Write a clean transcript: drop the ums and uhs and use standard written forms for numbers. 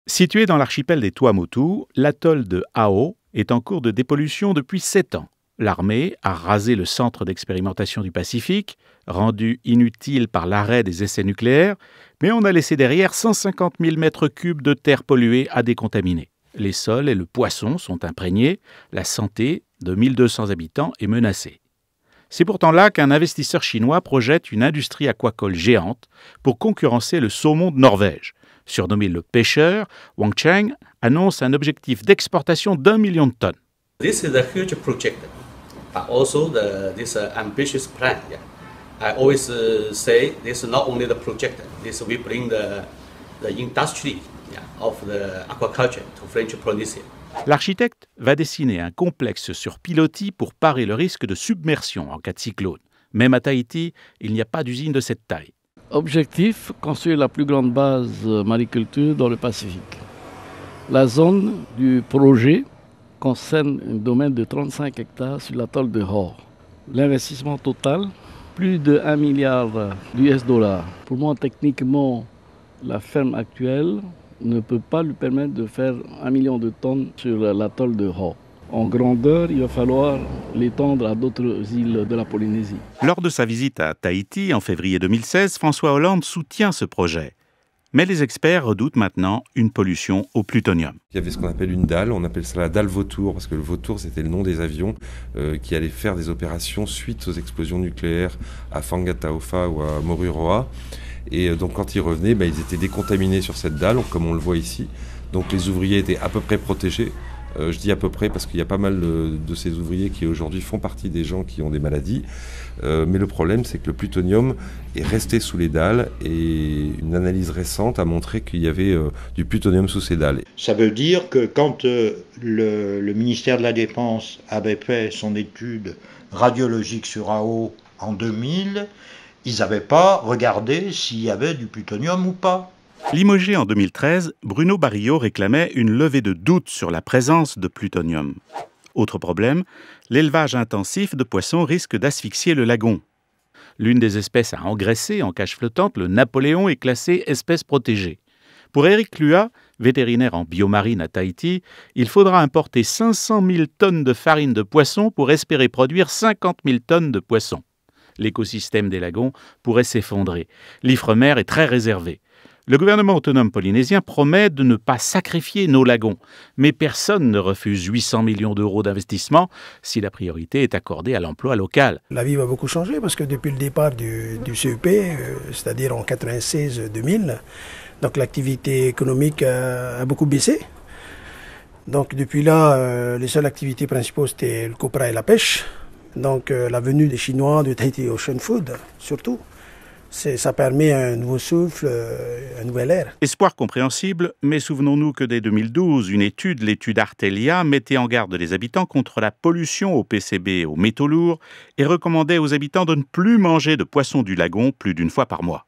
Situé dans l'archipel des Tuamotu, l'atoll de Hao est en cours de dépollution depuis 7 ans. L'armée a rasé le centre d'expérimentation du Pacifique, rendu inutile par l'arrêt des essais nucléaires, mais on a laissé derrière 150 000 mètres cubes de terre polluée à décontaminer. Les sols et le poisson sont imprégnés, la santé de 1200 habitants est menacée. C'est pourtant là qu'un investisseur chinois projette une industrie aquacole géante pour concurrencer le saumon de Norvège. Surnommé le pêcheur, Wang Cheng annonce un objectif d'exportation d'1 million de tonnes. This is a huge project, but also this ambitious plan. Yeah. I always say this is not only the project, this we bring the industry of the aquaculture to French Polynesia. L'architecte va dessiner un complexe sur pilotis pour parer le risque de submersion en cas de cyclone. Même à Tahiti, il n'y a pas d'usine de cette taille. Objectif, construire la plus grande base mariculture dans le Pacifique. La zone du projet concerne un domaine de 35 hectares sur l'atoll de Hao. L'investissement total, plus de 1 milliard d'US dollars. Pour moi, techniquement, la ferme actuelle ne peut pas lui permettre de faire 1 million de tonnes sur l'atoll de Hao. En grandeur, il va falloir l'étendre à d'autres îles de la Polynésie. Lors de sa visite à Tahiti en février 2016, François Hollande soutient ce projet. Mais les experts redoutent maintenant une pollution au plutonium. Il y avait ce qu'on appelle une dalle, on appelle ça la dalle vautour, parce que le vautour c'était le nom des avions qui allaient faire des opérations suite aux explosions nucléaires à Fangataufa ou à Moruroa. Et donc quand ils revenaient, ils étaient décontaminés sur cette dalle, comme on le voit ici. Donc les ouvriers étaient à peu près protégés. Je dis à peu près parce qu'il y a pas mal de ces ouvriers qui aujourd'hui font partie des gens qui ont des maladies. Mais le problème, c'est que le plutonium est resté sous les dalles et une analyse récente a montré qu'il y avait du plutonium sous ces dalles. Ça veut dire que quand le ministère de la Défense avait fait son étude radiologique sur Hao en 2000, ils n'avaient pas regardé s'il y avait du plutonium ou pas. Limogé en 2013, Bruno Barillot réclamait une levée de doute sur la présence de plutonium. Autre problème, l'élevage intensif de poissons risque d'asphyxier le lagon. L'une des espèces à engraisser en cage flottante, le Napoléon, est classée espèce protégée. Pour Éric Lua, vétérinaire en biomarine à Tahiti, il faudra importer 500 000 tonnes de farine de poisson pour espérer produire 50 000 tonnes de poissons. L'écosystème des lagons pourrait s'effondrer. L'Ifremer est très réservé. Le gouvernement autonome polynésien promet de ne pas sacrifier nos lagons, mais personne ne refuse 800 millions d'euros d'investissement si la priorité est accordée à l'emploi local. La vie va beaucoup changer parce que depuis le départ du CEP, c'est-à-dire en 96-2000, donc l'activité économique a beaucoup baissé. Donc depuis là, les seules activités principales c'était le copra et la pêche. Donc la venue des Chinois de Tahiti Ocean Food, surtout. Ça permet un nouveau souffle, un nouvel air. Espoir compréhensible, mais souvenons-nous que dès 2012, l'étude Artelia, mettait en garde les habitants contre la pollution au PCB et aux métaux lourds et recommandait aux habitants de ne plus manger de poissons du lagon plus d'une fois par mois.